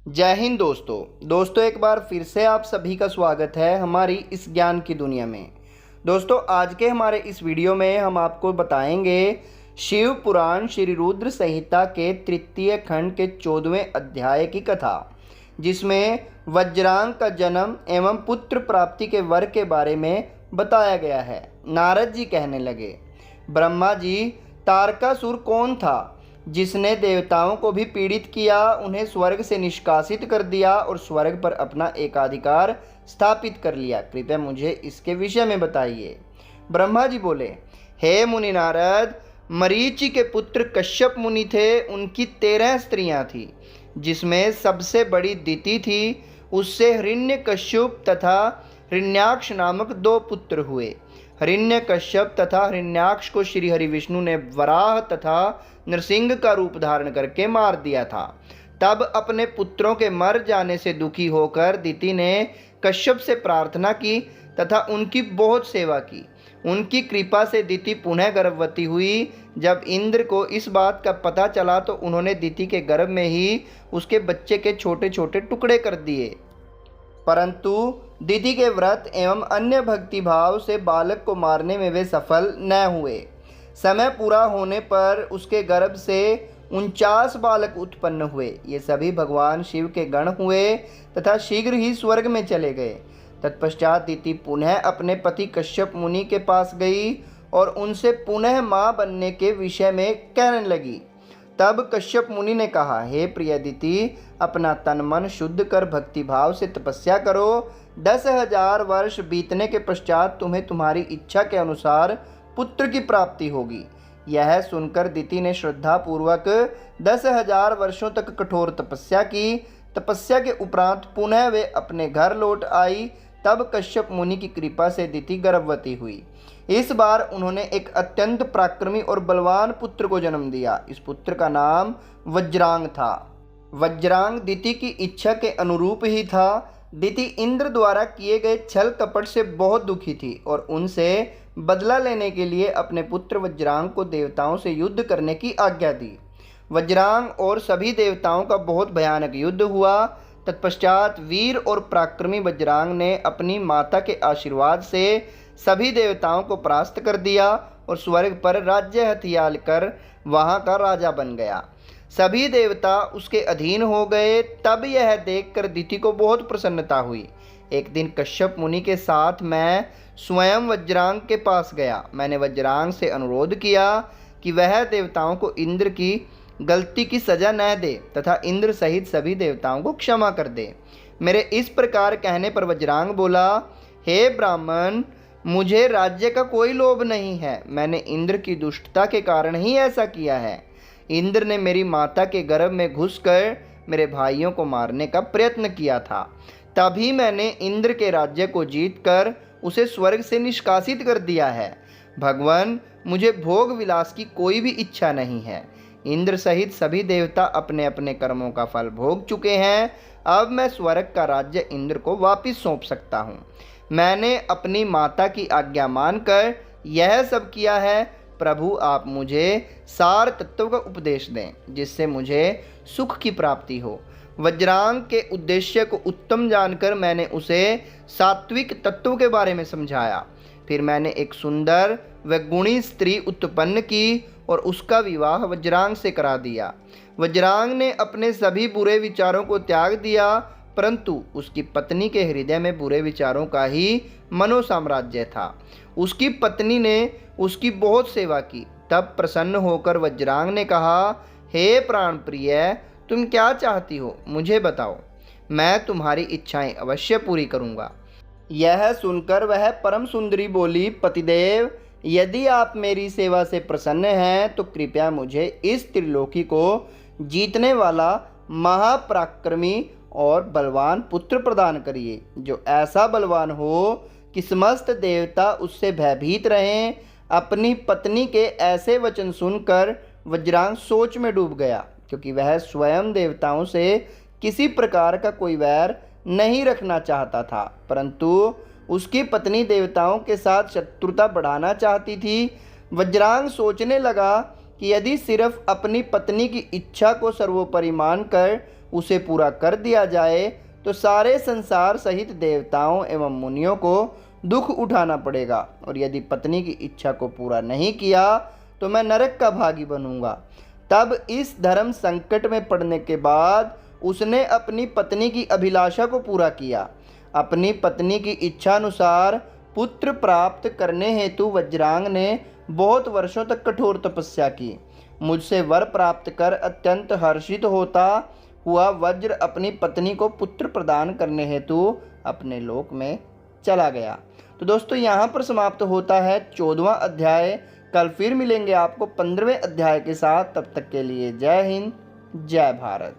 जय हिंद दोस्तों एक बार फिर से आप सभी का स्वागत है हमारी इस ज्ञान की दुनिया में। दोस्तों आज के हमारे इस वीडियो में हम आपको बताएंगे शिव पुराण श्री रुद्र संहिता के तृतीय खंड के 14वें अध्याय की कथा, जिसमें वज्रांग का जन्म एवं पुत्र प्राप्ति के वर के बारे में बताया गया है। नारद जी कहने लगे, ब्रह्मा जी, तारकासुर कौन था जिसने देवताओं को भी पीड़ित किया, उन्हें स्वर्ग से निष्कासित कर दिया और स्वर्ग पर अपना एकाधिकार स्थापित कर लिया? कृपया मुझे इसके विषय में बताइए। ब्रह्मा जी बोले, हे मुनि नारद, मरीचि के पुत्र कश्यप मुनि थे। उनकी 13 स्त्रियां थीं, जिसमें सबसे बड़ी दिति थी। उससे हिरण्यकश्यप तथा हिरण्याक्ष नामक 2 पुत्र हुए। हिरण्यकश्यप तथा हिरण्याक्ष को श्री हरि विष्णु ने वराह तथा नरसिंह का रूप धारण करके मार दिया था। तब अपने पुत्रों के मर जाने से दुखी होकर दिति ने कश्यप से प्रार्थना की तथा उनकी बहुत सेवा की। उनकी कृपा से दिति पुनः गर्भवती हुई। जब इंद्र को इस बात का पता चला तो उन्होंने दिति के गर्भ में ही उसके बच्चे के छोटे छोटे टुकड़े कर दिए, परंतु दिति के व्रत एवं अन्य भक्ति भाव से बालक को मारने में वे सफल न हुए। समय पूरा होने पर उसके गर्भ से 49 बालक उत्पन्न हुए। ये सभी भगवान शिव के गण हुए तथा शीघ्र ही स्वर्ग में चले गए। तत्पश्चात दिति पुनः अपने पति कश्यप मुनि के पास गई और उनसे पुनः माँ बनने के विषय में कहने लगी। तब कश्यप मुनि ने कहा, हे प्रिय दिति, अपना तन मन शुद्ध कर भक्ति भाव से तपस्या करो। 10,000 वर्ष बीतने के पश्चात तुम्हें तुम्हारी इच्छा के अनुसार पुत्र की प्राप्ति होगी। यह सुनकर दिति ने श्रद्धा पूर्वक 10,000 वर्षों तक कठोर तपस्या की। तपस्या के उपरांत पुनः वे अपने घर लौट आई। तब कश्यप मुनि की कृपा से दिति गर्भवती हुई। इस बार उन्होंने एक अत्यंत पराक्रमी और बलवान पुत्र को जन्म दिया। इस पुत्र का नाम वज्रांग था। वज्रांग दिति की इच्छा के अनुरूप ही था। दिति इंद्र द्वारा किए गए छल कपट से बहुत दुखी थी और उनसे बदला लेने के लिए अपने पुत्र वज्रांग को देवताओं से युद्ध करने की आज्ञा दी। वज्रांग और सभी देवताओं का बहुत भयानक युद्ध हुआ। तत्पश्चात वीर और पराक्रमी वज्रांग ने अपनी माता के आशीर्वाद से सभी देवताओं को परास्त कर दिया और स्वर्ग पर राज्य हथिया कर वहां का राजा बन गया। सभी देवता उसके अधीन हो गए। तब यह देखकर दिति को बहुत प्रसन्नता हुई। एक दिन कश्यप मुनि के साथ मैं स्वयं वज्रांग के पास गया। मैंने वज्रांग से अनुरोध किया कि वह देवताओं को इंद्र की गलती की सजा न दे तथा इंद्र सहित सभी देवताओं को क्षमा कर दे। मेरे इस प्रकार कहने पर वज्रांग बोला, हे ब्राह्मण, मुझे राज्य का कोई लोभ नहीं है। मैंने इंद्र की दुष्टता के कारण ही ऐसा किया है। इंद्र ने मेरी माता के गर्भ में घुसकर मेरे भाइयों को मारने का प्रयत्न किया था। तभी मैंने इंद्र के राज्य को जीतकर उसे स्वर्ग से निष्कासित कर दिया है। भगवान, मुझे भोग विलास की कोई भी इच्छा नहीं है। इंद्र सहित सभी देवता अपने अपने कर्मों का फल भोग चुके हैं। अब मैं स्वर्ग का राज्य इंद्र को वापस सौंप सकता हूँ। मैंने अपनी माता की आज्ञा मानकर यह सब किया है। प्रभु, आप मुझे सार तत्व का उपदेश दें, जिससे मुझे सुख की प्राप्ति हो। वज्रांग के उद्देश्य को उत्तम जानकर मैंने उसे सात्विक तत्व के बारे में समझाया। फिर मैंने एक सुंदर व गुणी स्त्री उत्पन्न की और उसका विवाह वज्रांग से करा दिया। वज्रांग ने अपने सभी बुरे विचारों को त्याग दिया, परंतु उसकी पत्नी के हृदय में बुरे विचारों का ही मनोसाम्राज्य था। उसकी पत्नी ने उसकी बहुत सेवा की। तब प्रसन्न होकर वज्रांग ने कहा, हे प्राण प्रिय, तुम क्या चाहती हो, मुझे बताओ, मैं तुम्हारी इच्छाएं अवश्य पूरी करूंगा। यह सुनकर वह परम सुंदरी बोली, पतिदेव, यदि आप मेरी सेवा से प्रसन्न हैं तो कृपया मुझे इस त्रिलोकी को जीतने वाला महापराक्रमी और बलवान पुत्र प्रदान करिए, जो ऐसा बलवान हो कि समस्त देवता उससे भयभीत रहें। अपनी पत्नी के ऐसे वचन सुनकर वज्रांग सोच में डूब गया, क्योंकि वह स्वयं देवताओं से किसी प्रकार का कोई वैर नहीं रखना चाहता था, परंतु उसकी पत्नी देवताओं के साथ शत्रुता बढ़ाना चाहती थी। वज्रांग सोचने लगा कि यदि सिर्फ अपनी पत्नी की इच्छा को सर्वोपरि मानकर उसे पूरा कर दिया जाए तो सारे संसार सहित देवताओं एवं मुनियों को दुख उठाना पड़ेगा, और यदि पत्नी की इच्छा को पूरा नहीं किया तो मैं नरक का भागी बनूंगा। तब इस धर्म संकट में पड़ने के बाद उसने अपनी पत्नी की अभिलाषा को पूरा किया। अपनी पत्नी की इच्छा अनुसार पुत्र प्राप्त करने हेतु वज्रांग ने बहुत वर्षों तक कठोर तपस्या की। मुझसे वर प्राप्त कर अत्यंत हर्षित होता हुआ वज्र अपनी पत्नी को पुत्र प्रदान करने हेतु अपने लोक में चला गया। तो दोस्तों यहाँ पर समाप्त होता है 14वां अध्याय। कल फिर मिलेंगे आपको 15वें अध्याय के साथ। तब तक के लिए जय हिंद, जय भारत।